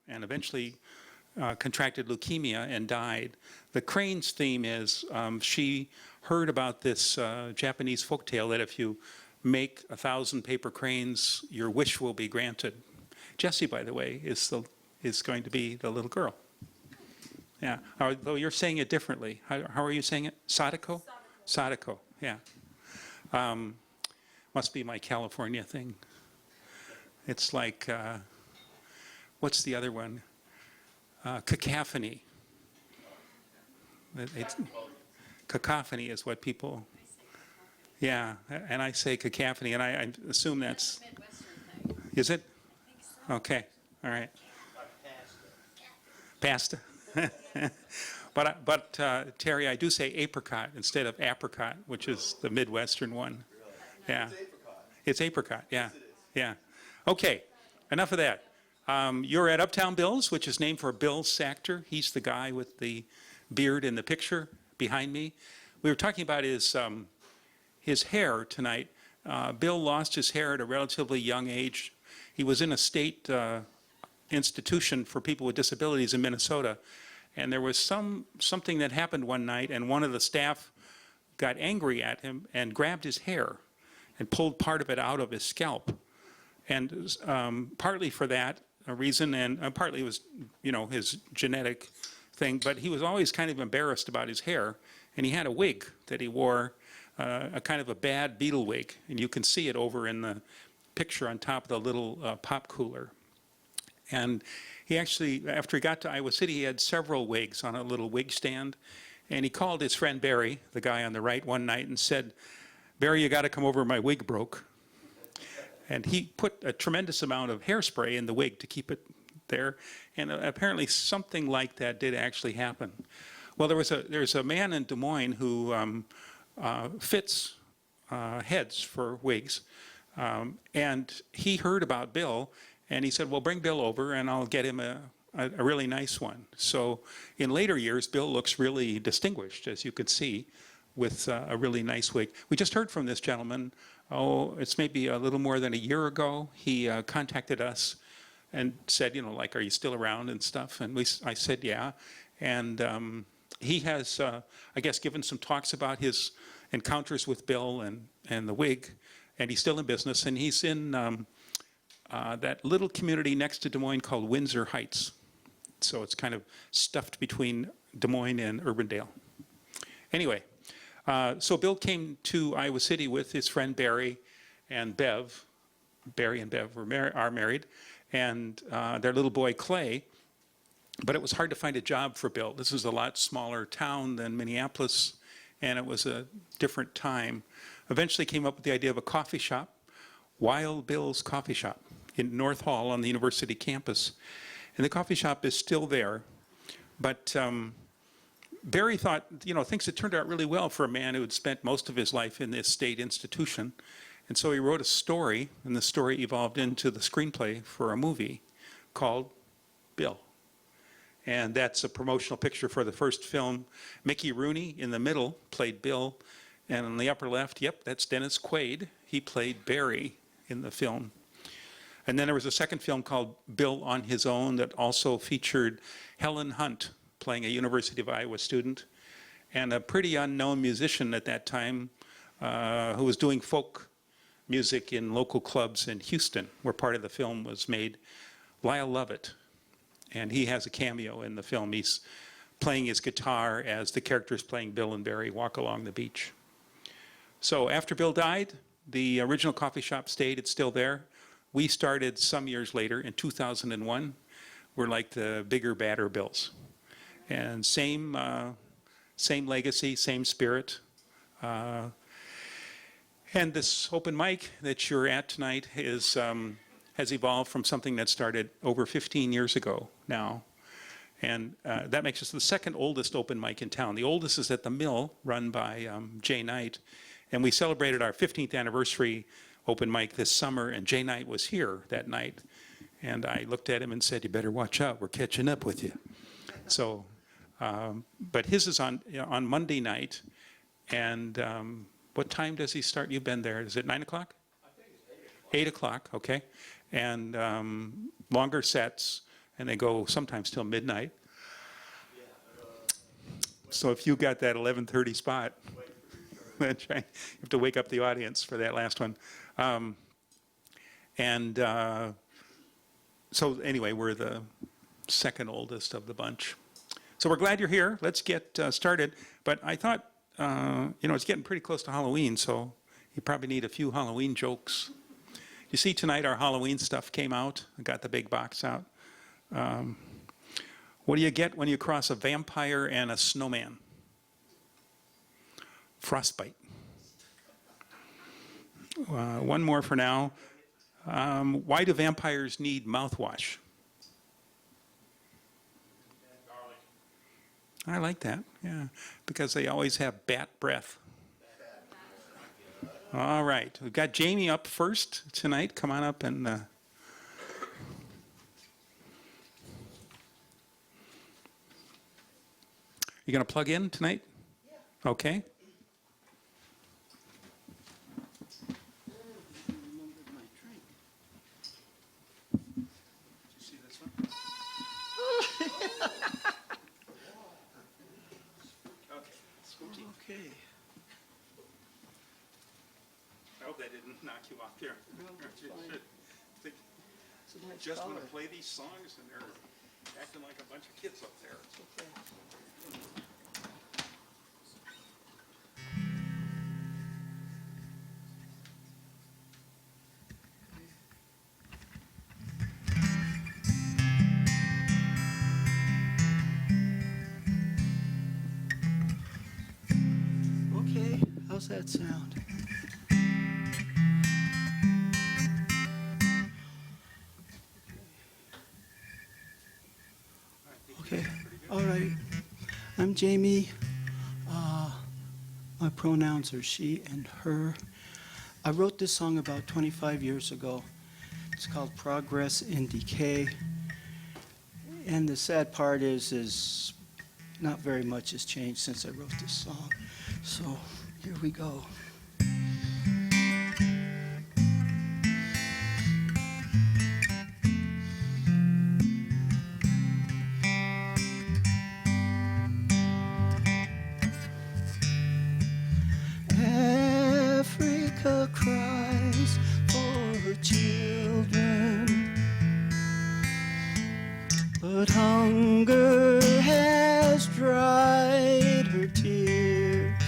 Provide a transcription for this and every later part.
and eventually contracted leukemia and died. The crane's theme is she heard about this Japanese folktale that if you make 1,000 paper cranes, your wish will be granted. Jessie, by the way, is going to be the little girl. Yeah, although you're saying it differently. How are you saying it? Sadako? Sadako, yeah. Must be my California thing. It's like, what's the other one? Cacophony. Cacophony is what people, yeah, and I say cacophony, and I assume that's, is it? Okay, all right. Pasta. But Terry, I do say apricot instead of apricot, which is the Midwestern one. Yeah. It's apricot, yeah. Yeah. Okay, enough of that. You're at Uptown Bill's, which is named for Bill Sachter. He's the guy with the beard in the picture behind me. We were talking about his hair tonight. Bill lost his hair at a relatively young age. He was in a state institution for people with disabilities in Minnesota, and there was something that happened one night, and one of the staff got angry at him and grabbed his hair and pulled part of it out of his scalp. And partly for that reason, and partly it was, his genetic thing, but he was always kind of embarrassed about his hair, and he had a wig that he wore, a kind of a bad beetle wig, and you can see it over in the picture on top of the little pop cooler. And he actually, after he got to Iowa City, he had several wigs on a little wig stand, and he called his friend Barry, the guy on the right, one night and said, "Barry, you got to come over, my wig broke." And he put a tremendous amount of hairspray in the wig to keep it there, and apparently something like that did actually happen. Well, there's a man in Des Moines who fits heads for wigs, and he heard about Bill, and he said, "Well, bring Bill over and I'll get him a really nice one." So in later years, Bill looks really distinguished, as you could see, with a really nice wig. We just heard from this gentleman, it's maybe a little more than a year ago. He contacted us and said, are you still around and stuff? And I said, yeah. And he has, I guess, given some talks about his encounters with Bill and the wig, and he's still in business, and he's in that little community next to Des Moines called Windsor Heights. So it's kind of stuffed between Des Moines and Urbandale. Anyway, so Bill came to Iowa City with his friend Barry and Bev. Barry and Bev are married, and their little boy Clay. But it was hard to find a job for Bill. This was a lot smaller town than Minneapolis, and it was a different time. Eventually came up with the idea of a coffee shop, Wild Bill's Coffee Shop, in North Hall on the university campus. And the coffee shop is still there, but Barry thought, things had turned out really well for a man who had spent most of his life in this state institution. And so he wrote a story, and the story evolved into the screenplay for a movie called Bill. And that's a promotional picture for the first film. Mickey Rooney in the middle played Bill, and on the upper left, yep, that's Dennis Quaid. He played Barry in the film. And then there was a second film called Bill on His Own that also featured Helen Hunt playing a University of Iowa student, and a pretty unknown musician at that time who was doing folk music in local clubs in Houston, where part of the film was made, Lyle Lovett. And he has a cameo in the film. He's playing his guitar as the characters playing Bill and Barry walk along the beach. So after Bill died, the original coffee shop stayed. It's still there. We started some years later in 2001. We're like the bigger, badder Bills. And same legacy, same spirit. And this open mic that you're at tonight is, has evolved from something that started over 15 years ago now. And that makes us the second oldest open mic in town. The oldest is at the Mill, run by Jay Knight. And we celebrated our 15th anniversary open mic this summer, and Jay Knight was here that night. And I looked at him and said, "You better watch out, we're catching up with you." So, but his is on Monday night. And what time does he start? You've been there. Is it 9 o'clock? I think it's 8 o'clock. 8 o'clock, okay. And longer sets. and they go sometimes till midnight. So if you got that 11:30 spot, that's right. You have to wake up the audience for that last one. So anyway, we're the second oldest of the bunch. So we're glad you're here. Let's get started. But I thought, it's getting pretty close to Halloween, so you probably need a few Halloween jokes. You see, tonight our Halloween stuff came out. I got the big box out. What do you get when you cross a vampire and a snowman? Frostbite. One more for now. Why do vampires need mouthwash? I like that, yeah, because they always have bat breath. All right, we've got Jamie up first tonight. Come on up and... You going to plug in tonight? Yeah. Okay. Okay. I hope that didn't knock you off there. No, that's fine. It's a nice Just color. want to play these songs and they're acting like a bunch of kids up there. Okay. Okay, how's that sound? Okay, all right. I'm Jamie. My pronouns are she and her. I wrote this song about 25 years ago. It's called Progress in Decay. And the sad part is not very much has changed since I wrote this song. So here we go. Africa cries for her children, but hunger has dried her tears.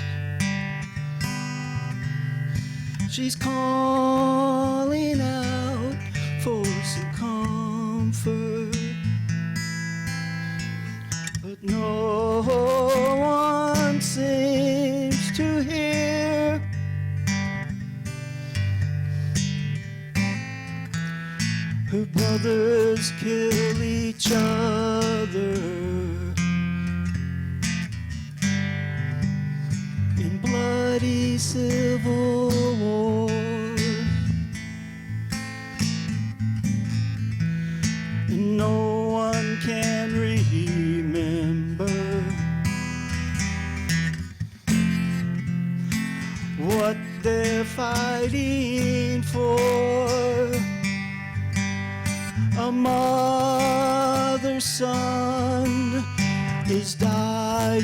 She's calling out for some comfort, but no one seems to hear. Her brothers kill each other in bloody civil war, and no one can remember what they're fighting for. A mother's son is dying.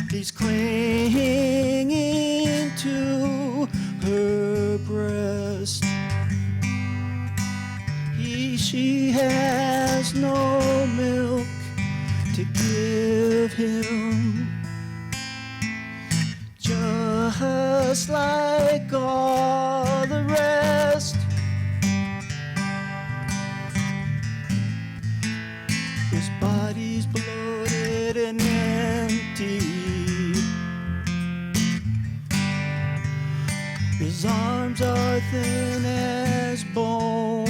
He's clinging to her breast. She has no milk to give him, just like all the rest. His body's bloated and empty. His arms are thin as bone.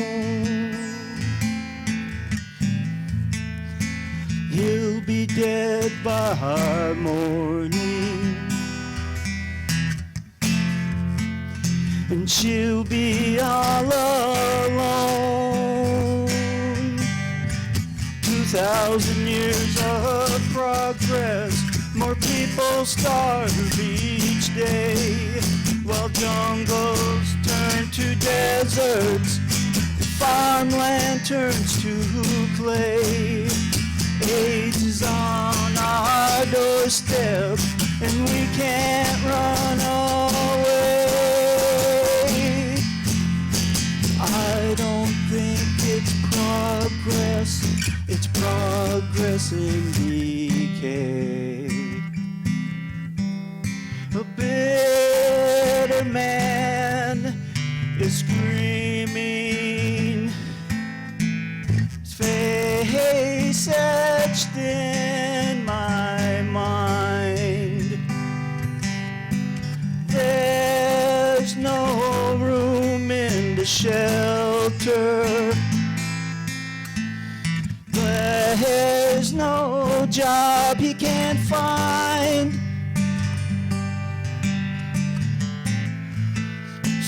He'll be dead by morning, and she'll be all alone. 2,000 years of progress, more people starve each day, while jungles turn to deserts. Fire farmland turns to clay. AIDS is on our doorstep, and we can't run away. I don't think it's progress in decay. A bitter man is screaming, his face etched in my mind. There's no room in the shelter. There's no job he can't find.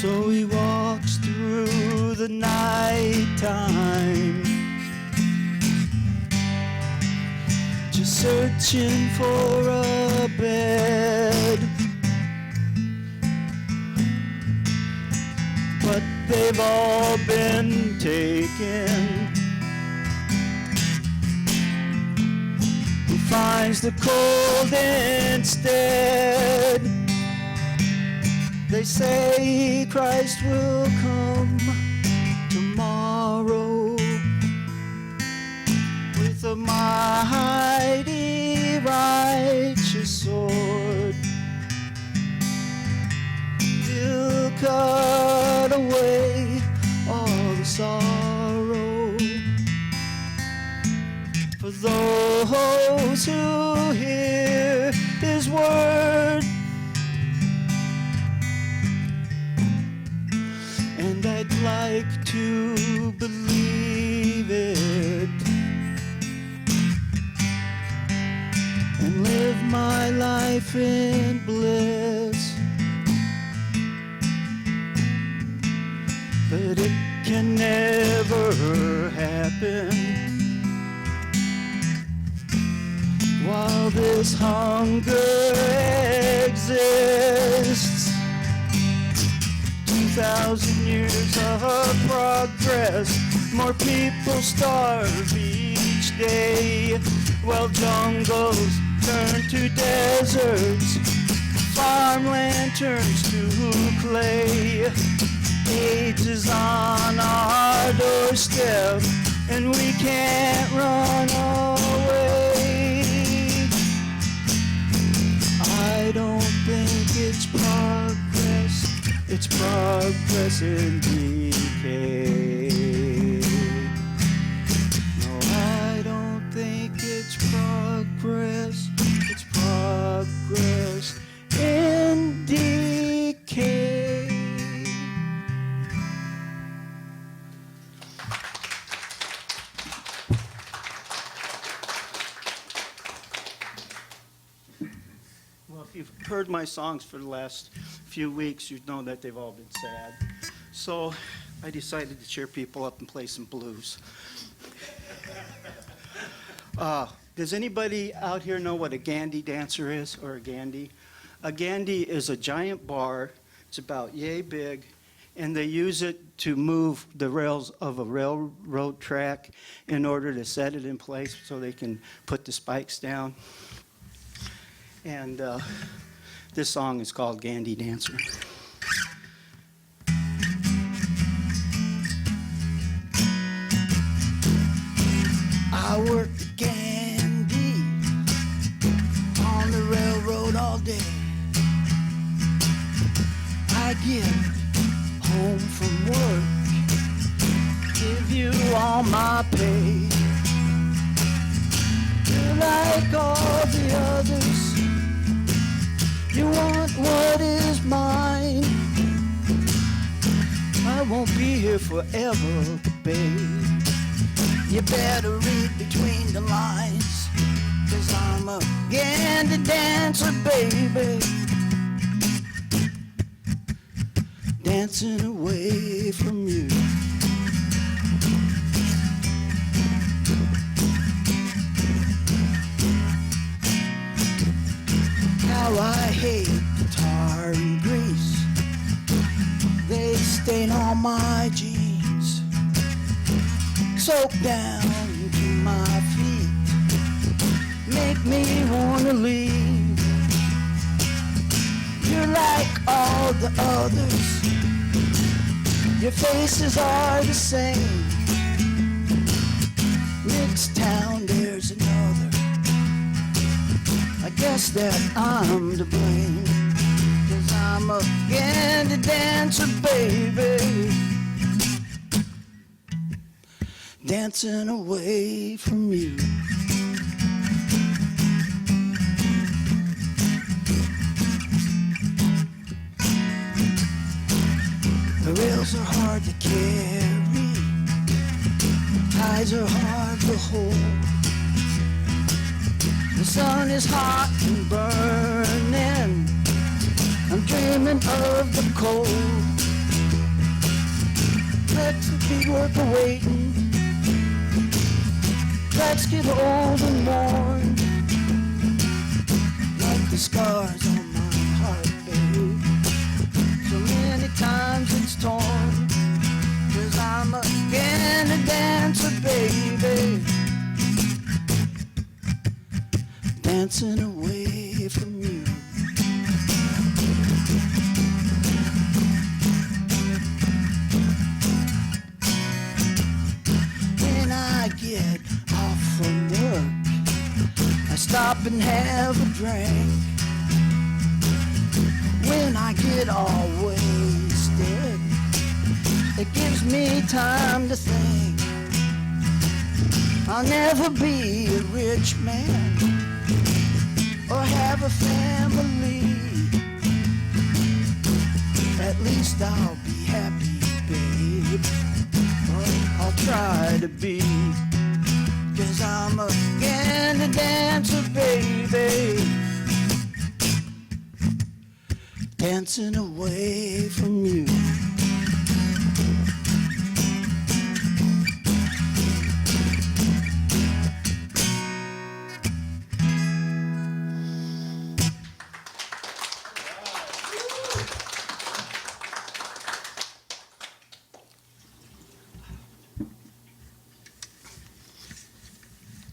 So he walks through the nighttime, just searching for a bed. But they've all been taken. He finds the cold instead. They say Christ will come tomorrow with a mighty righteous sword. He'll cut away all the sorrow for those who hear his word. And I'd like to believe it and live my life in bliss. But it can never happen while this hunger exists. 2,000 years of progress, more people starve each day, while jungles turn to deserts, farmland turns to clay. AIDS is on our doorstep, and we can't run away. I don't think it's progress in decay. No, I don't think it's progress in decay. Well, if you've heard my songs for the last few weeks, you know that they've all been sad. So I decided to cheer people up and play some blues. Does anybody out here know what a Gandhi dancer is, or a Gandhi? A Gandhi is a giant bar. It's about yay big, and they use it to move the rails of a railroad track in order to set it in place so they can put the spikes down. And this song is called Gandhi Dancer. I worked at Gandhi on the railroad all day. I get home from work, give you all my pay. You're like all the others, you want what is mine. I won't be here forever, babe. You better read between the lines, 'cause I'm a Gandhi dancer, baby. Dancing away from you. How I hate the tar and grease, they stain on my jeans. soak down to my feet, make me wanna leave. You're like all the others, your faces are the same. Next town there's another, I guess that I'm to blame. 'Cause I'm a candy dancer, baby, dancing away from you. The rails are hard to carry, ties are hard to hold. The sun is hot and burning, I'm dreaming of the cold. Let's be worth the waiting, let's get old and worn, like the scars on my heart, babe. So many times it's torn, 'cause I'm again a dancer, baby, dancing away from you. When I get off from work, I stop and have a drink. When I get all wasted, it gives me time to think. I'll never be a rich man or have a family. At least I'll be happy, babe. Or I'll try to be. 'Cause I'm again a dancer, baby, dancing away from you.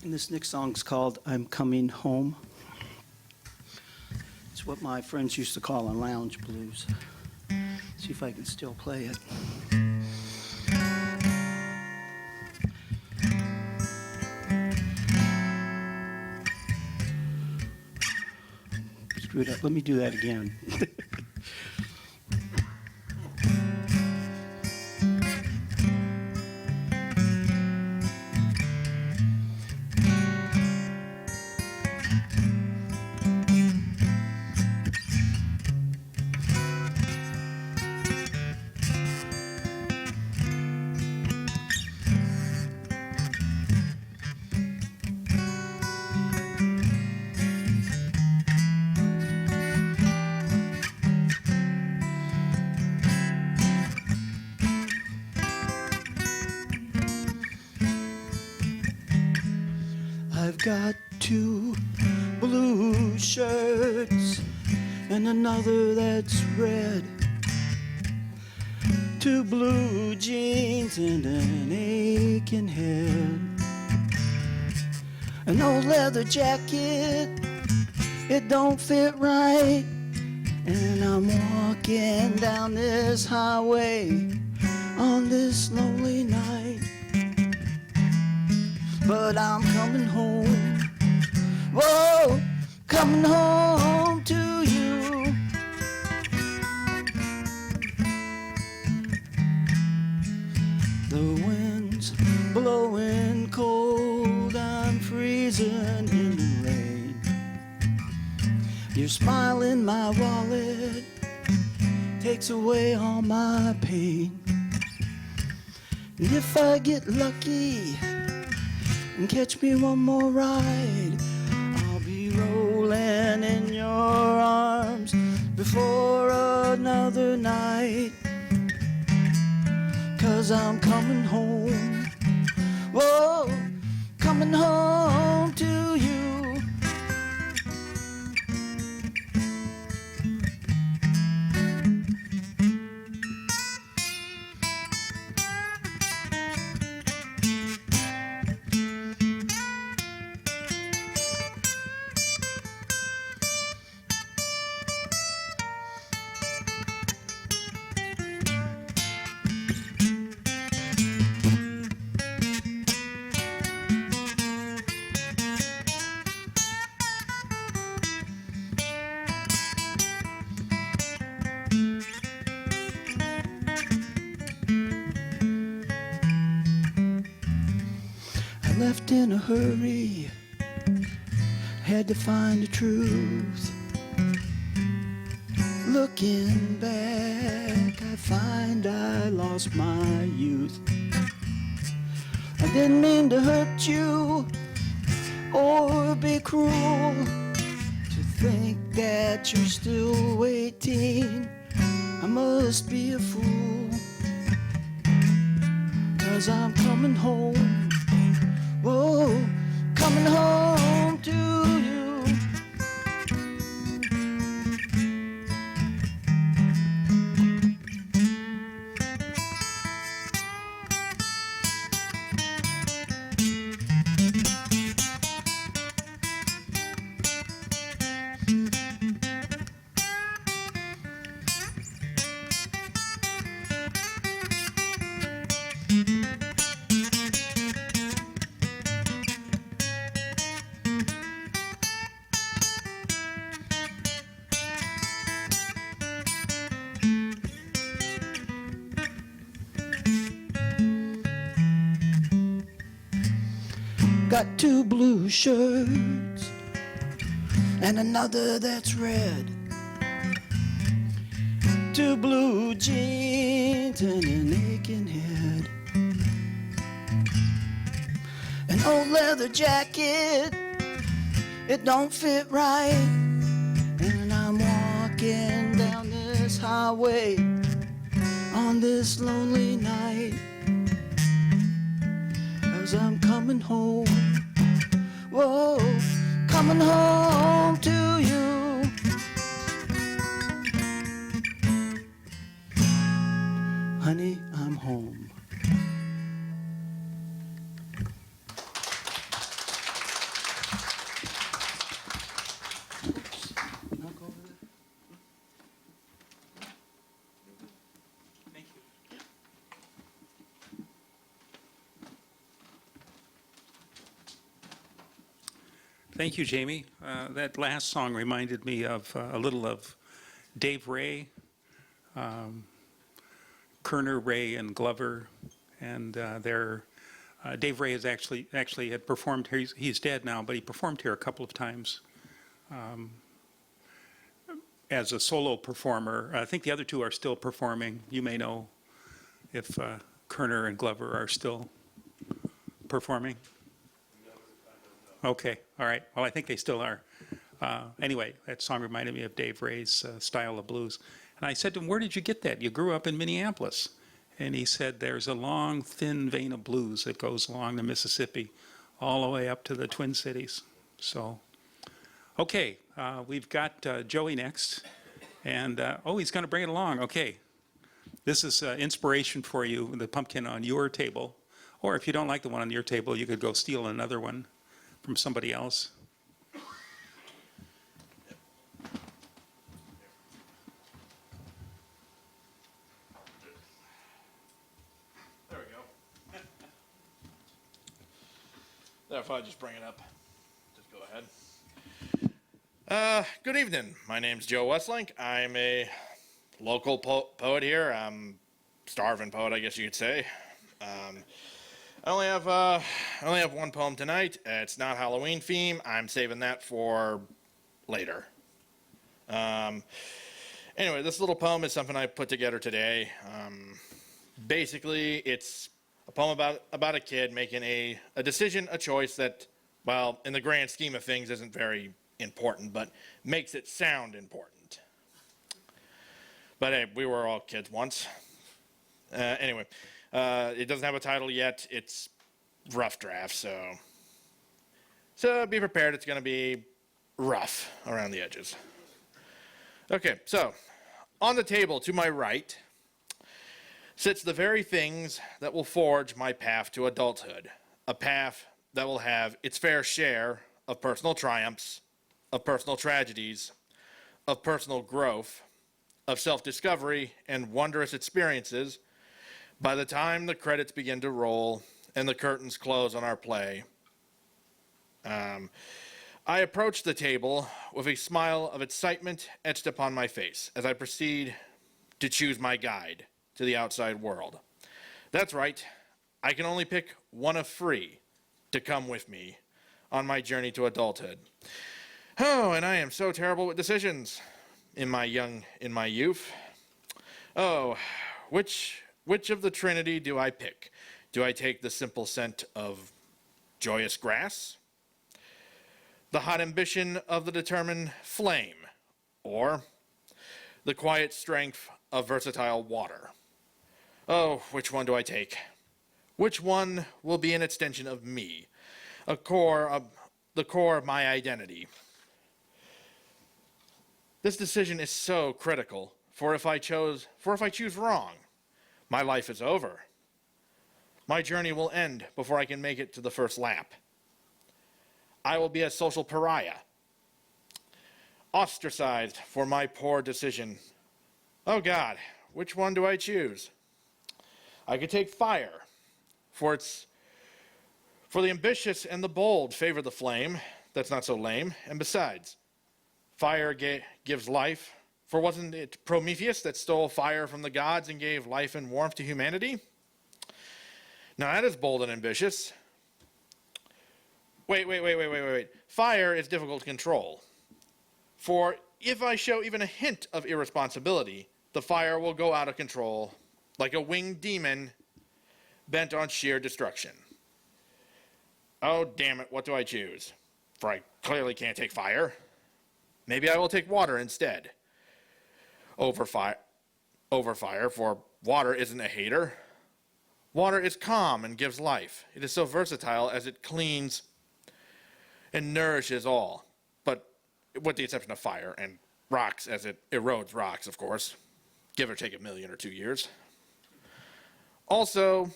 And this next song's called I'm Coming Home. It's what my friends used to call a lounge blues. See if I can still play it. Screw it up. Let me do that again. I've got 2 blue shirts and another that's red, 2 blue jeans and an aching head, an old leather jacket, it don't fit right, and I'm walking down this highway on this lonely night. But I'm coming home, whoa, coming home to you. The wind's blowing cold, I'm freezing in the rain. Your smile in my wallet takes away all my pain. And if I get lucky and catch me one more ride, I'll be rolling in your arms before another night. 'Cause I'm coming home, whoa, coming home to you. left in a hurry, had to find the truth. Looking back, I find I lost my youth. I didn't mean to hurt you or be cruel, to think that you're still waiting. I must be a fool, 'cause I'm coming home. Whoa, coming home to you. Got 2 blue shirts and another that's red, 2 blue jeans and an aching head, an old leather jacket, it don't fit right, and I'm walking down this highway on this lonely night, 'cause I'm coming home. Whoa, coming home to you. Honey, I'm home. Oops. Knock over there. Thank you. Thank you, Jamie. That last song reminded me of a little of Dave Ray, Kerner, Ray, and Glover, and Dave Ray has actually had performed here. He's dead now, but he performed here a couple of times as a solo performer. I think the other two are still performing. You may know if Kerner and Glover are still performing. Okay, all right. Well, I think they still are. Anyway, that song reminded me of Dave Ray's style of blues. And I said to him, where did you get that? You grew up in Minneapolis. And he said, there's a long, thin vein of blues that goes along the Mississippi all the way up to the Twin Cities. So, okay, we've got Joey next. And, oh, he's going to bring it along. Okay. This is inspiration for you, the pumpkin on your table. Or if you don't like the one on your table, you could go steal another one from somebody else. There we go. If I just bring it up, just go ahead. Good evening. My name's Joe Westlink. I'm a local poet here. I'm starving poet, I guess you could say. I only have one poem tonight. It's not Halloween theme. I'm saving that for later. Anyway, this little poem is something I put together today. Basically, it's a poem about a kid making a decision, a choice that, well, in the grand scheme of things, isn't very important, but makes it sound important. But hey, we were all kids once. Anyway. It doesn't have a title yet. It's rough draft, so be prepared. It's going to be rough around the edges. Okay, so on the table to my right sits the very things that will forge my path to adulthood, a path that will have its fair share of personal triumphs, of personal tragedies, of personal growth, of self-discovery and wondrous experiences. By the time the credits begin to roll and the curtains close on our play, I approach the table with a smile of excitement etched upon my face as I proceed to choose my guide to the outside world. That's right, I can only pick one of 3 to come with me on my journey to adulthood. Oh, and I am so terrible with decisions in my youth. Oh, which of the Trinity do I pick? Do I take the simple scent of joyous grass, the hot ambition of the determined flame, or the quiet strength of versatile water? Oh, which one do I take? Which one will be an extension of me, the core of my identity? This decision is so critical, for if I choose wrong, my life is over. My journey will end before I can make it to the first lap. I will be a social pariah, ostracized for my poor decision. Oh God, which one do I choose? I could take fire, for the ambitious and the bold favor the flame. That's not so lame. And besides, fire gives life. For wasn't it Prometheus that stole fire from the gods and gave life and warmth to humanity? Now that is bold and ambitious. Wait. Fire is difficult to control. For if I show even a hint of irresponsibility, the fire will go out of control like a winged demon bent on sheer destruction. Oh, damn it, what do I choose? For I clearly can't take fire. Maybe I will take water instead. Over fire, for water isn't a hater. Water is calm and gives life. It is so versatile as it cleans and nourishes all, but with the exception of fire and rocks, as it erodes rocks, of course, give or take 1 million or 2 years. Also,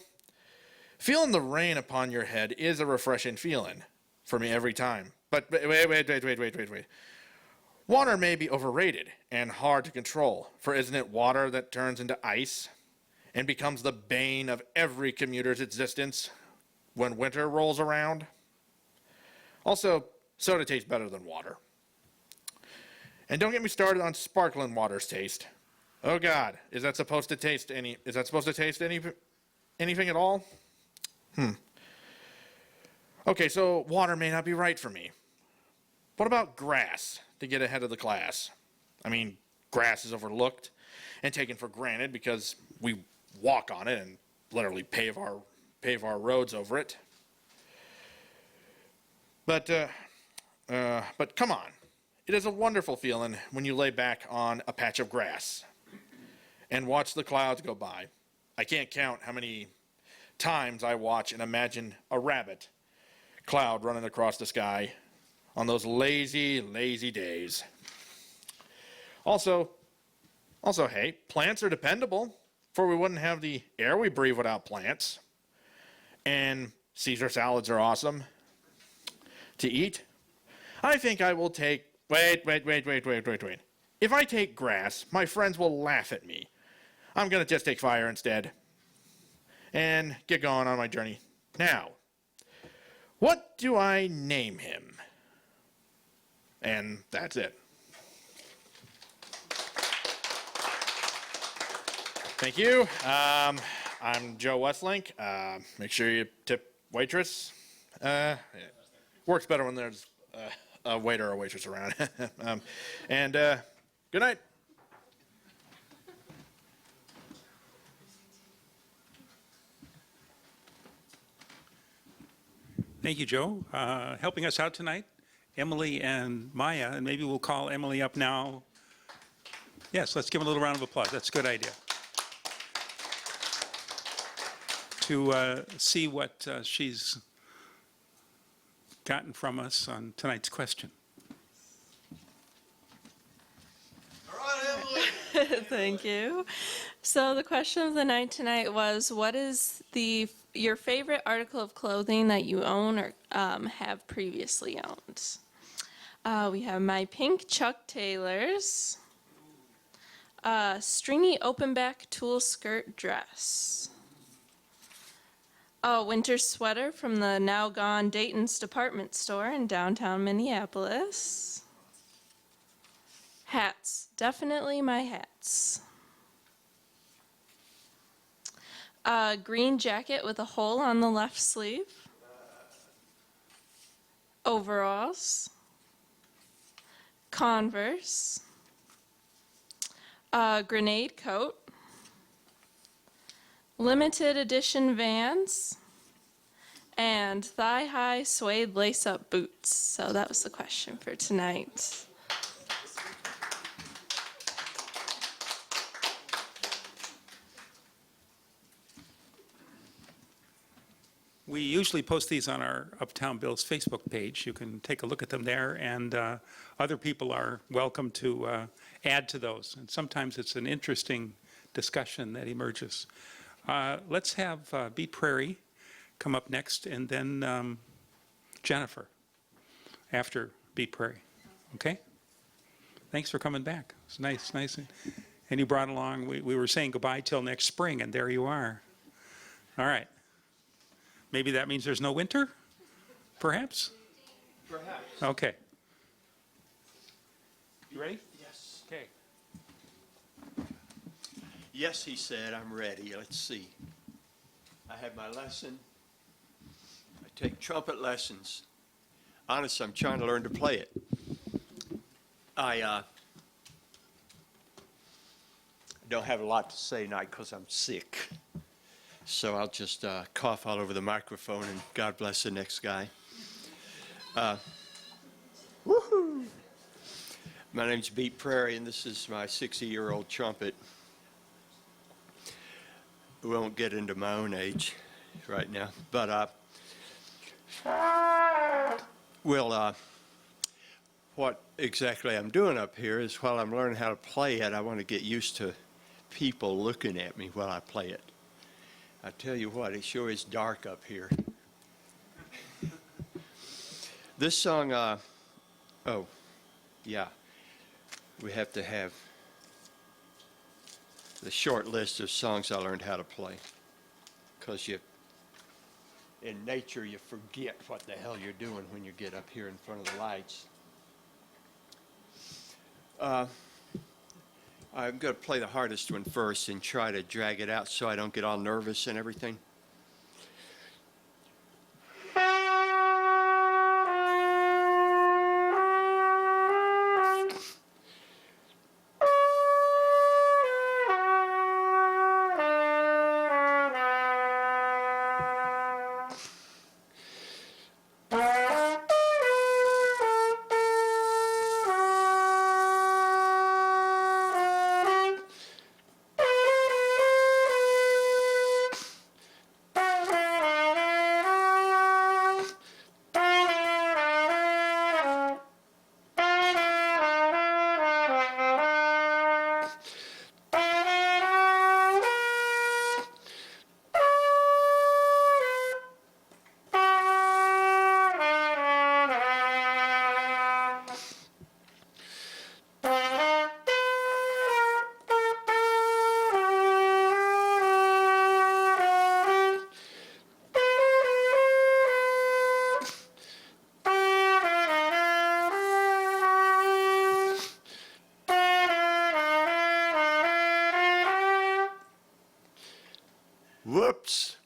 feeling the rain upon your head is a refreshing feeling for me every time. But wait. Water may be overrated and hard to control, for isn't it water that turns into ice and becomes the bane of every commuter's existence when winter rolls around? Also, soda tastes better than water. And don't get me started on sparkling water's taste. Oh God, is that supposed to taste anything at all? Okay, so water may not be right for me. What about grass to get ahead of the class? I mean, grass is overlooked and taken for granted because we walk on it and literally pave our roads over it. But come on. It is a wonderful feeling when you lay back on a patch of grass and watch the clouds go by. I can't count how many times I watch and imagine a rabbit cloud running across the sky on those lazy, lazy days. Also, hey, plants are dependable, for we wouldn't have the air we breathe without plants. And Caesar salads are awesome to eat. I think I will take, wait. If I take grass, my friends will laugh at me. I'm going to just take fire instead and get going on my journey. Now, what do I name him? And that's it. Thank you. I'm Joe Westlink. Make sure you tip waitress. It works better when there's a waiter or waitress around. And good night. Thank you, Joe. Helping us out tonight, Emily and Maya, and maybe we'll call Emily up now. Yes, let's give them a little round of applause. That's a good idea. To see what she's gotten from us on tonight's question. Thank you. So the question of the night tonight was, what is your favorite article of clothing that you own or have previously owned? We have my pink Chuck Taylors, stringy open back tulle skirt dress, a winter sweater from the now gone Dayton's department store in downtown Minneapolis. Hats, definitely my hats. A green jacket with a hole on the left sleeve. overalls, Converse, a grenade coat, limited edition Vans, and thigh-high suede lace-up boots. So that was the question for tonight. We usually post these on our Uptown Bill's Facebook page. You can take a look at them there, and other people are welcome to add to those. And sometimes it's an interesting discussion that emerges. Let's have Beat Prairie come up next, and then Jennifer after Beat Prairie. Okay? Thanks for coming back. It's nice, nice. And you brought along, we were saying goodbye till next spring, and there you are. All right. Maybe that means there's no winter? Perhaps? Perhaps. Okay. You ready? Yes. Okay. Yes, he said, I'm ready. Let's see. I had my lesson. I take trumpet lessons. Honest, I'm trying to learn to play it. I don't have a lot to say tonight because I'm sick. So I'll just cough all over the microphone, and God bless the next guy. Woohoo! My name's Beat Prairie, and this is my 60-year-old trumpet. We won't get into my own age right now, but what exactly I'm doing up here is while I'm learning how to play it, I want to get used to people looking at me while I play it. I tell you what, it sure is dark up here. This song, oh, yeah, we have to have the short list of songs I learned how to play. Because in nature, you forget what the hell you're doing when you get up here in front of the lights. I'm going to play the hardest one first and try to drag it out so I don't get all nervous and everything. Whoops.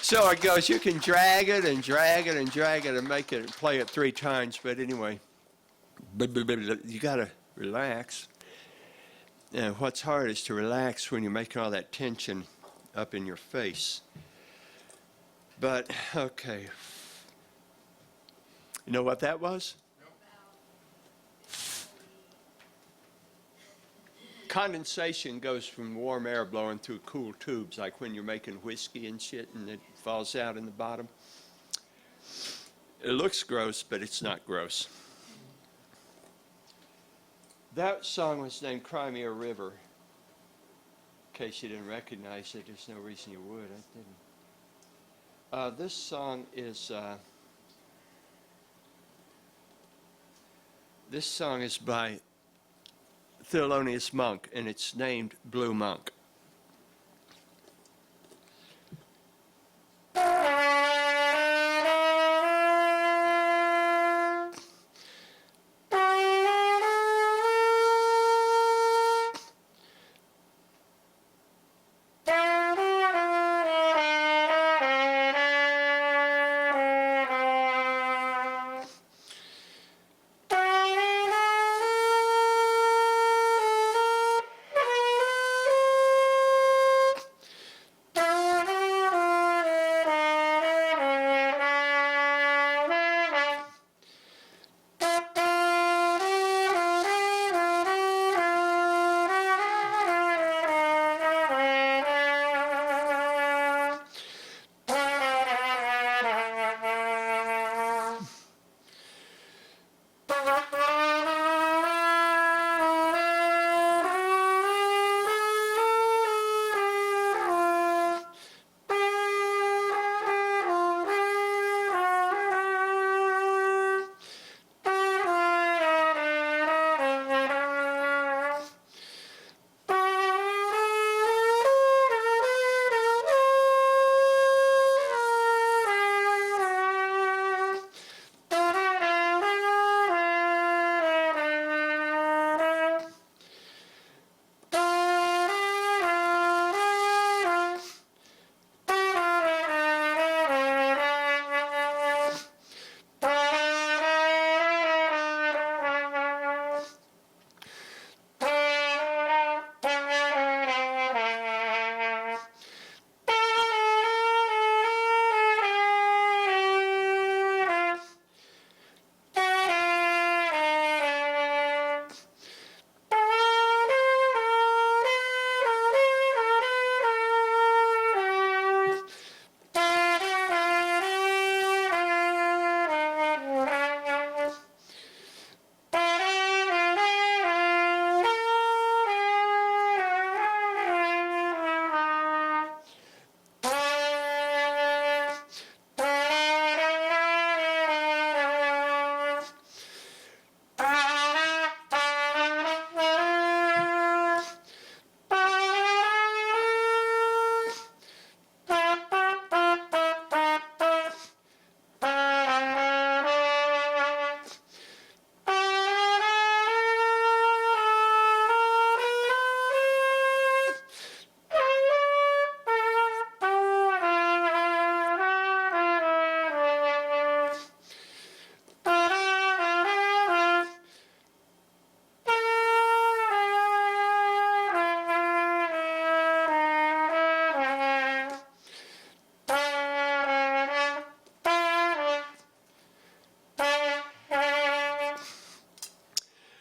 So it goes, you can drag it and drag it and drag it and make it, play it 3 times, but anyway, you gotta relax. And what's hard is to relax when you're making all that tension up in your face. But, okay. You know what that was? Condensation goes from warm air blowing through cool tubes, like when you're making whiskey and shit and it falls out in the bottom. It looks gross, but it's not gross. That song was named Cry Me a River. In case you didn't recognize it, there's no reason you would. I didn't. This song is by Thelonious Monk, and it's named Blue Monk.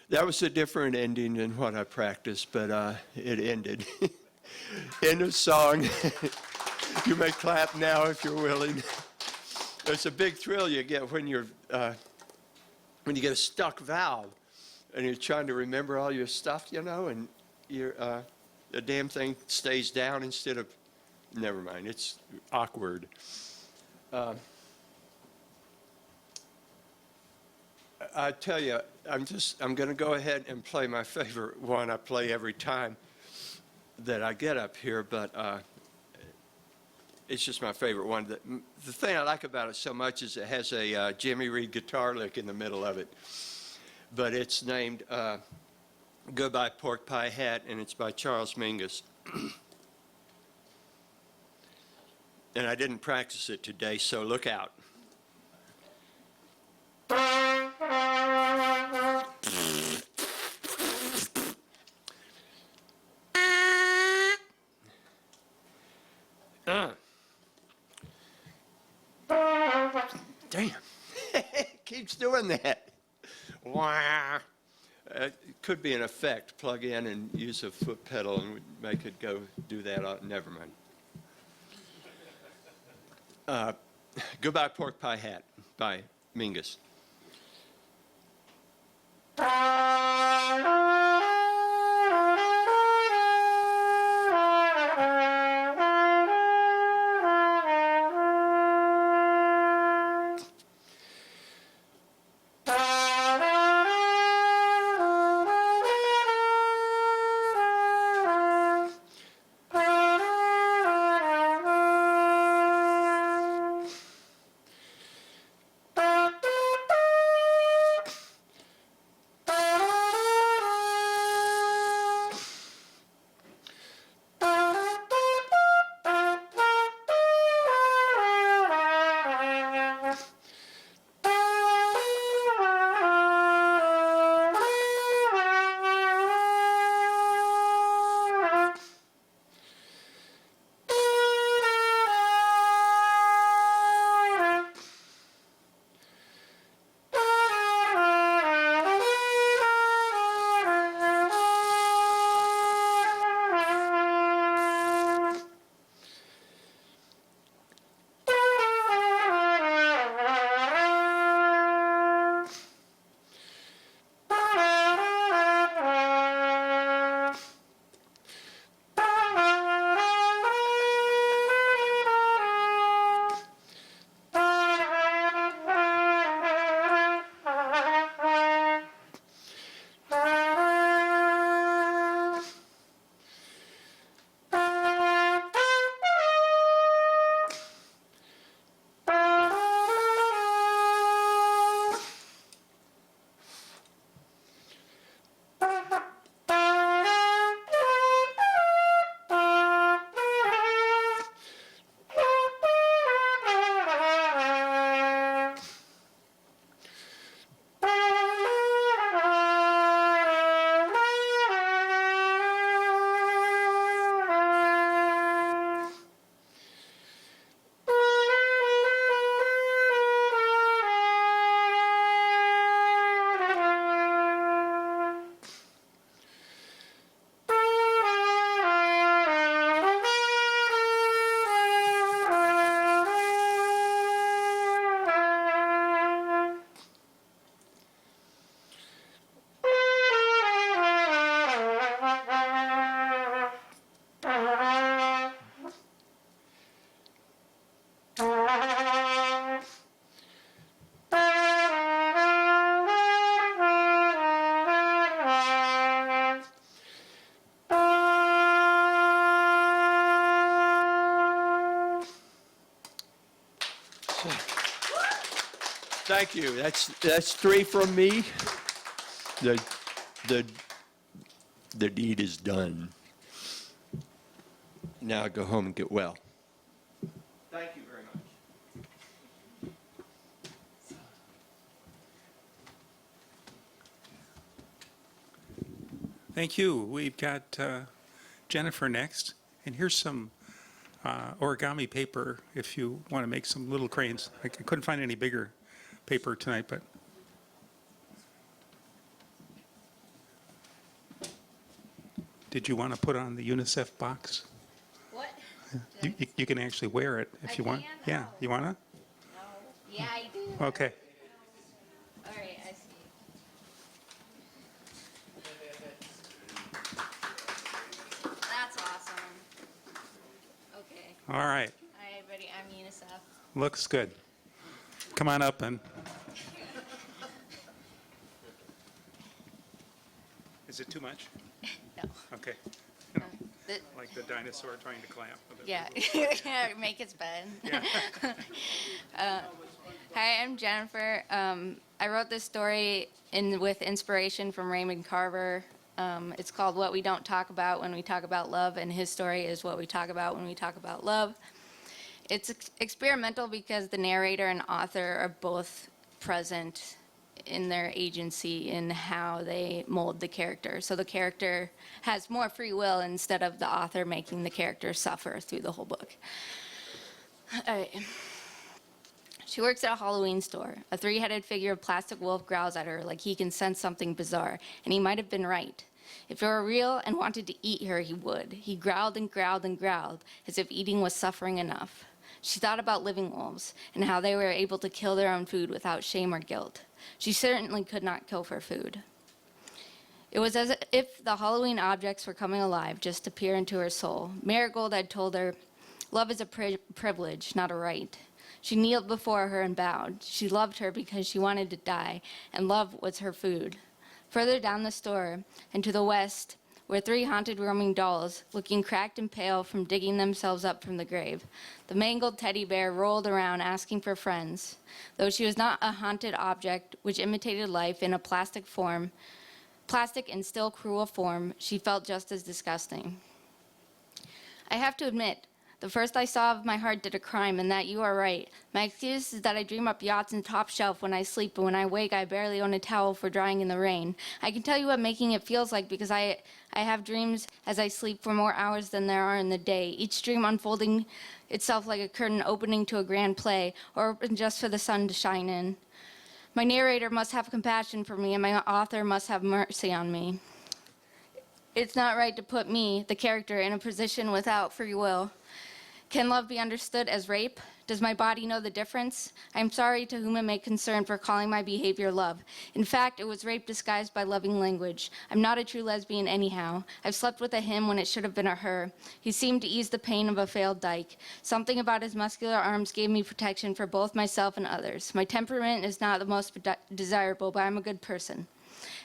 That was a different ending than what I practiced, but it ended. End of song. You may clap now if you're willing. It's a big thrill you get when you get a stuck valve and you're trying to remember all your stuff, you know, and the damn thing stays down instead of. Never mind. It's awkward. I tell you, I'm going to go ahead and play my favorite one I play every time that I get up here, but it's just my favorite one. The thing I like about it so much is it has a Jimmy Reed guitar lick in the middle of it, but it's named Goodbye Pork Pie Hat, and it's by Charles Mingus. and I didn't practice it today, so look out. Damn. It keeps doing that. Wah. It could be an effect. Plug in and use a foot pedal and make it go do that. Never mind. Goodbye Pork Pie Hat by Mingus. Thank you. That's three from me. The deed is done. Now go home and get well. Thank you very much. Thank you. We've got Jennifer next, and here's some origami paper if you want to make some little cranes. I couldn't find any bigger paper tonight, but did you want to put on the UNICEF box? What? You can actually wear it if I you want. can? Yeah, Oh. you want to? No. Yeah, I do. Okay. All right, I see. That's awesome. Okay. All right. All right, buddy, I'm UNICEF. Looks good. Come on up and. Is it too much? No. Okay. The- Like the dinosaur trying to clamp. with it. Yeah, make its bed. Yeah. Hi, I'm Jennifer. I wrote this story with inspiration from Raymond Carver. It's called What We Don't Talk About When We Talk About Love, and his story is what we talk about when we talk about love. It's experimental because the narrator and author are both present in their agency in how they mold the character. So the character has more free will instead of the author making the character suffer through the whole book. All right. She works at a Halloween store. A three-headed figure of plastic wolf growls at her like he can sense something bizarre, and he might have been right. If it were real and wanted to eat her, he would. He growled and growled and growled, as if eating was suffering enough. She thought about living wolves and how they were able to kill their own food without shame or guilt. She certainly could not kill for food. It was as if the Halloween objects were coming alive just to peer into her soul. Marigold had told her, "Love is a privilege, not a right." She kneeled before her and bowed. She loved her because she wanted to die, and love was her food. Further down the store, and to the west, were three haunted roaming dolls, looking cracked and pale from digging themselves up from the grave. The mangled teddy bear rolled around asking for friends. Though she was not a haunted object which imitated life in a plastic and still cruel form, she felt just as disgusting. I have to admit, the first I saw of my heart did a crime, and that you are right. My excuse is that I dream up yachts and top shelf when I sleep, but when I wake, I barely own a towel for drying in the rain. I can tell you what making it feels like because I have dreams as I sleep for more hours than there are in the day, each dream unfolding itself like a curtain opening to a grand play, or open just for the sun to shine in. My narrator must have compassion for me, and my author must have mercy on me. It's not right to put me, the character, in a position without free will. Can love be understood as rape? Does my body know the difference? I am sorry to whom it may concern for calling my behavior love. In fact, it was rape disguised by loving language. I'm not a true lesbian anyhow. I've slept with a him when it should have been a her. He seemed to ease the pain of a failed dike. Something about his muscular arms gave me protection for both myself and others. My temperament is not the most desirable, but I'm a good person.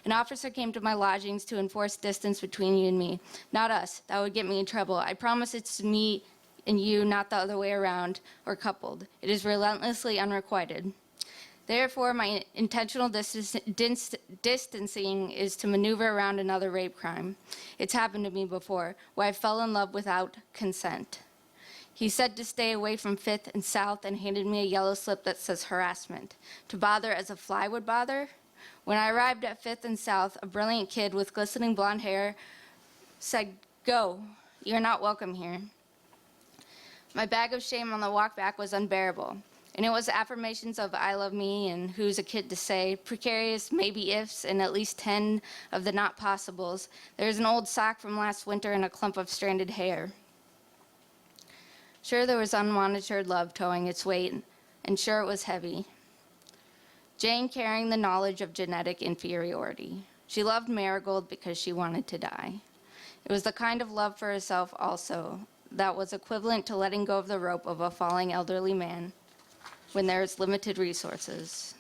An officer came to my lodgings to enforce distance between you and me. Not us. That would get me in trouble. I promise it's me and you, not the other way around, or coupled. It is relentlessly unrequited. Therefore, my intentional distancing is to maneuver around another rape crime. It's happened to me before, where I fell in love without consent. He said to stay away from 5th and South and handed me a yellow slip that says harassment. To bother as a fly would bother? When I arrived at 5th and South, a brilliant kid with glistening blonde hair said, "Go, you're not welcome here." My bag of shame on the walk back was unbearable, and it was affirmations of "I love me" and "who's a kid to say," precarious maybe-ifs, and at least 10 of the not possibles. There's an old sock from last winter and a clump of stranded hair. Sure, there was unmonitored love towing its weight, and sure it was heavy. Jane carrying the knowledge of genetic inferiority. She loved Marigold because she wanted to die. It was the kind of love for herself also that was equivalent to letting go of the rope of a falling elderly man when there is limited resources.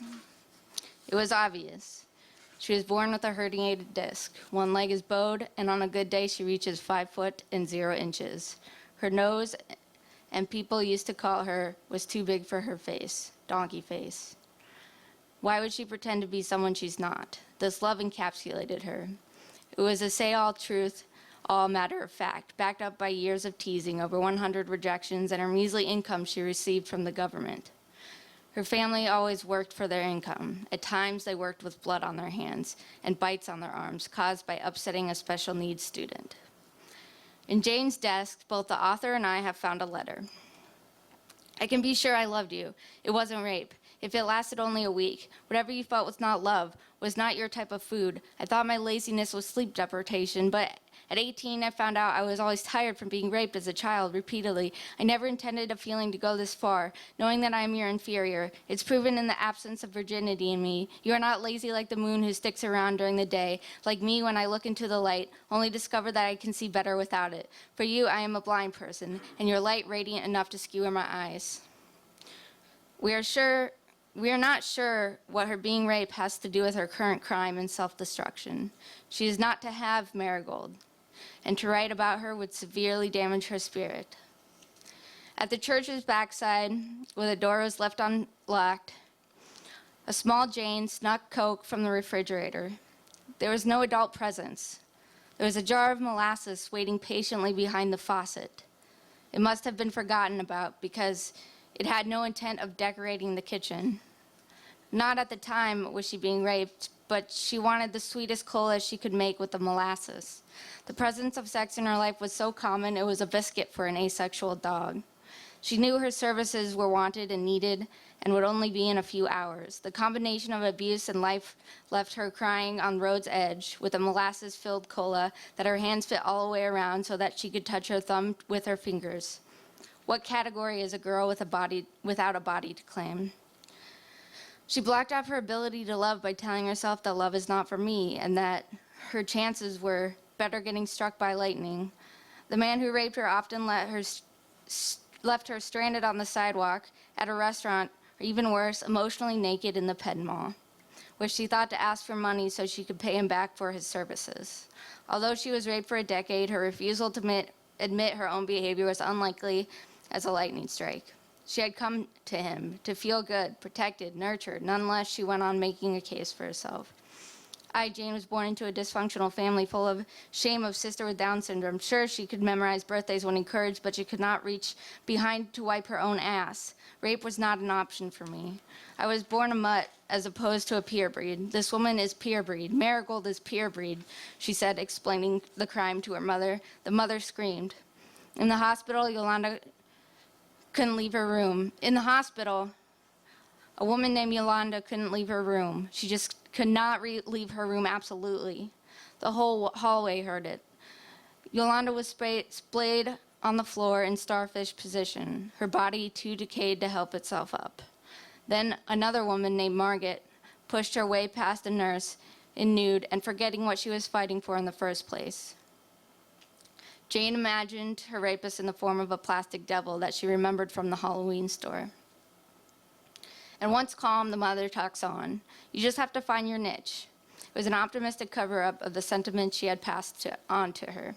It was obvious. She was born with a herniated disc. One leg is bowed, and on a good day she reaches 5 foot and 0 inches. Her nose, and people used to call her, was too big for her face, donkey face. Why would she pretend to be someone she's not? This love encapsulated her. It was a say-all truth, all matter of fact, backed up by years of teasing, over 100 rejections, and her measly income she received from the government. Her family always worked for their income. At times, they worked with blood on their hands and bites on their arms, caused by upsetting a special needs student. In Jane's desk, both the author and I have found a letter. "I can be sure I loved you. It wasn't rape. If it lasted only a week, whatever you felt was not love, was not your type of food. I thought my laziness was sleep deprivation, but at 18, I found out I was always tired from being raped as a child repeatedly. I never intended a feeling to go this far, knowing that I am your inferior. It's proven in the absence of virginity in me. You are not lazy like the moon who sticks around during the day. Like me, when I look into the light, only discover that I can see better without it. For you, I am a blind person, and your light radiant enough to skewer my eyes." We are not sure what her being raped has to do with her current crime and self-destruction. She is not to have Marigold, and to write about her would severely damage her spirit. At the church's backside, where the door was left unlocked, a small Jane snuck Coke from the refrigerator. There was no adult presence. There was a jar of molasses waiting patiently behind the faucet. It must have been forgotten about because it had no intent of decorating the kitchen. Not at the time was she being raped, but she wanted the sweetest cola she could make with the molasses. The presence of sex in her life was so common it was a biscuit for an asexual dog. She knew her services were wanted and needed and would only be in a few hours. The combination of abuse and life left her crying on road's edge with a molasses-filled cola that her hands fit all the way around so that she could touch her thumb with her fingers. What category is a girl with a body without a body to claim? She blocked off her ability to love by telling herself that love is not for me and that her chances were better getting struck by lightning. The man who raped her often left her stranded on the sidewalk, at a restaurant, or even worse, emotionally naked in the pet mall, where she thought to ask for money so she could pay him back for his services. Although she was raped for a decade, her refusal to admit her own behavior was unlikely as a lightning strike. She had come to him to feel good, protected, nurtured. Nonetheless, she went on making a case for herself. I, Jane, was born into a dysfunctional family full of shame of sister with Down syndrome. Sure, she could memorize birthdays when encouraged, but she could not reach behind to wipe her own ass. Rape was not an option for me. I was born a mutt as opposed to a pure breed. This woman is pure breed. Marigold is pure breed, she said, explaining the crime to her mother. The mother screamed. In the hospital, Yolanda couldn't leave her room. In the hospital, a woman named Yolanda couldn't leave her room. She just could not leave her room, absolutely. The whole hallway heard it. Yolanda was splayed on the floor in starfish position, her body too decayed to help itself up. Then another woman named Margaret pushed her way past a nurse in nude and forgetting what she was fighting for in the first place. Jane imagined her rapist in the form of a plastic devil that she remembered from the Halloween store. And once calm, the mother talks on. You just have to find your niche. It was an optimistic cover-up of the sentiment she had passed on to her.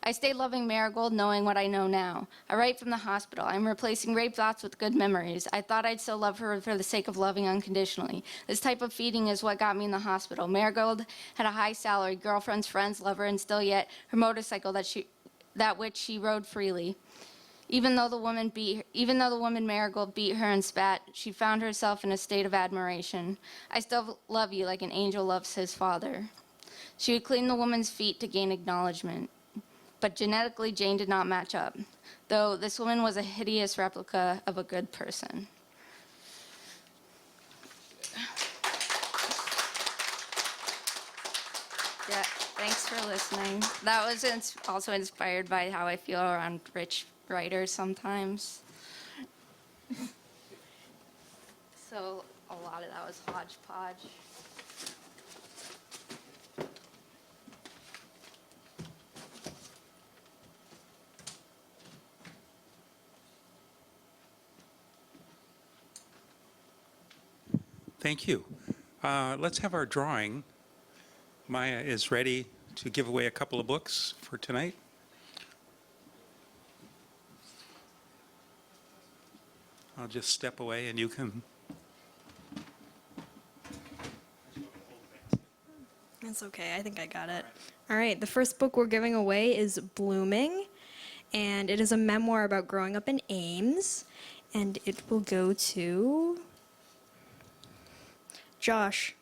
I stayed loving Marigold, knowing what I know now. I write from the hospital. I'm replacing rape thoughts with good memories. I thought I'd still love her for the sake of loving unconditionally. This type of feeding is what got me in the hospital. Marigold had a high salary, girlfriends, friends, lover, and still yet her motorcycle that which she rode freely. Even though the woman Marigold beat her and spat, she found herself in a state of admiration. I still love you like an angel loves his father. She would clean the woman's feet to gain acknowledgement. But genetically, Jane did not match up, though this woman was a hideous replica of a good person. Yeah, thanks for listening. That was also inspired by how I feel around rich writers sometimes. So a lot of that was hodgepodge. Thank you. Let's have our drawing. Maya is ready to give away a couple of books for tonight. I'll just step away and you can. That's okay. I think I got it. All right. The first book we're giving away is Blooming, and it is a memoir about growing up in Ames, and it will go to Josh.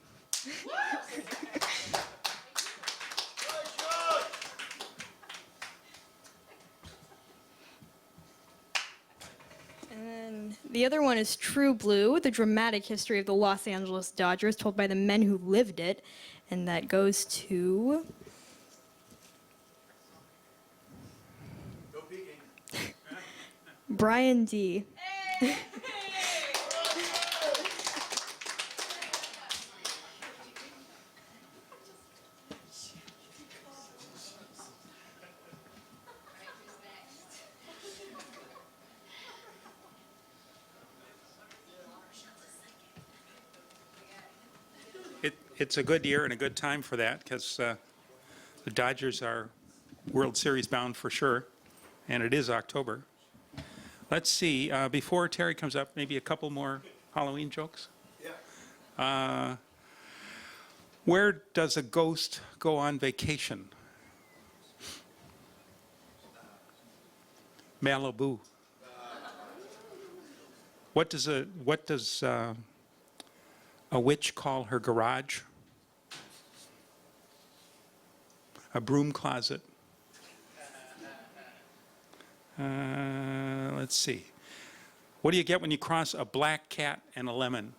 And then the other one is True Blue, the dramatic history of the Los Angeles Dodgers told by the men who lived it. And that goes to Brian D. It's a good year and a good time for that because the Dodgers are World Series bound for sure, and it is October. Let's see, before Terry comes up, maybe a couple more Halloween jokes? Yeah. Where does a ghost go on vacation? Malibu. What does a witch call her garage? A broom closet. Let's see. What do you get when you cross a black cat and a lemon?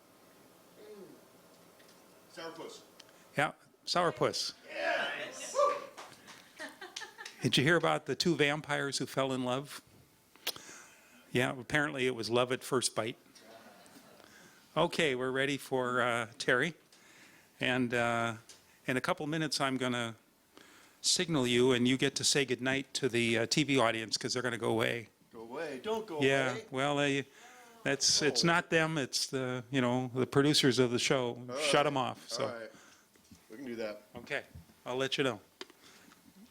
Sourpuss. Yeah, sourpuss. Yes. Did you hear about the two vampires who fell in love? Yeah, apparently it was love at first bite. Okay, we're ready for Terry. And in a couple minutes, I'm going to signal you, and you get to say goodnight to the TV audience because they're going to go away. Go away. Don't go Yeah, away. well, it's not them. It's the the producers of the show. Shut them off. So All right. We can do that. okay, I'll let you know.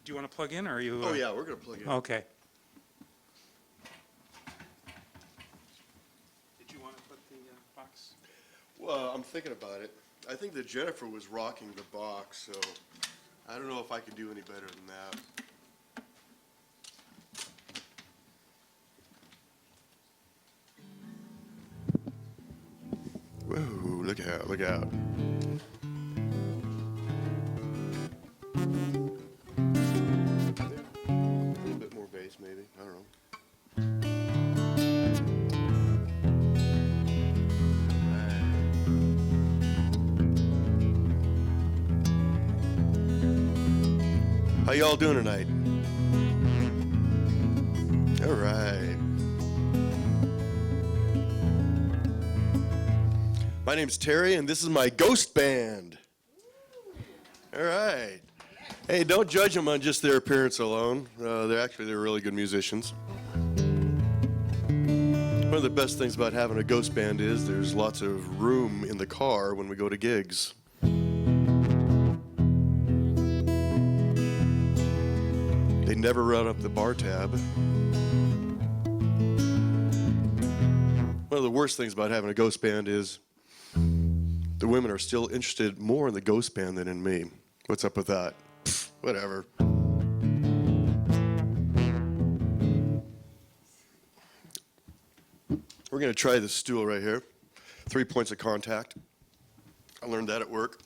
Do you want to plug in, or are you? Oh, yeah, we're going to plug in. Okay. Did you want to put the box? Well, I'm thinking about it. I think that Jennifer was rocking the box, so I don't know if I can do any better than that. Whoa, look out, look out. A little bit more bass, maybe. I don't know. How y'all doing tonight? All right. My name's Terry, and this is my ghost band. All right. Hey, don't judge them on just their appearance alone. They're really good musicians. One of the best things about having a ghost band is there's lots of room in the car when we go to gigs. They never run up the bar tab. One of the worst things about having a ghost band is the women are still interested more in the ghost band than in me. What's up with that? Pfft, whatever. We're going to try this stool right here. 3 points of contact. I learned that at work.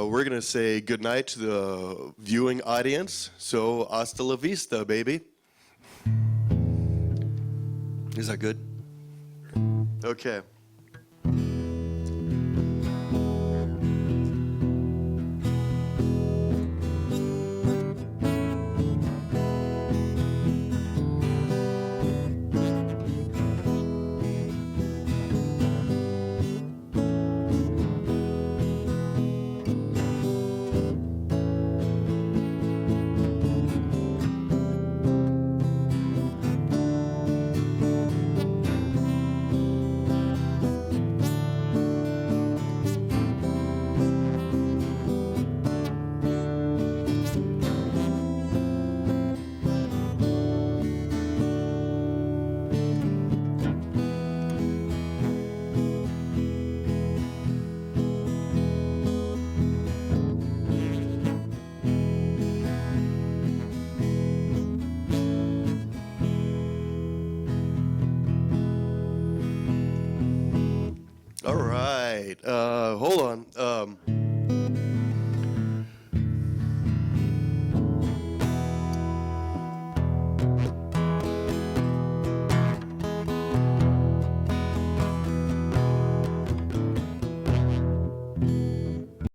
We're going to say goodnight to the viewing audience. So, hasta la vista, baby. Is that good? Okay. All right. Hold on.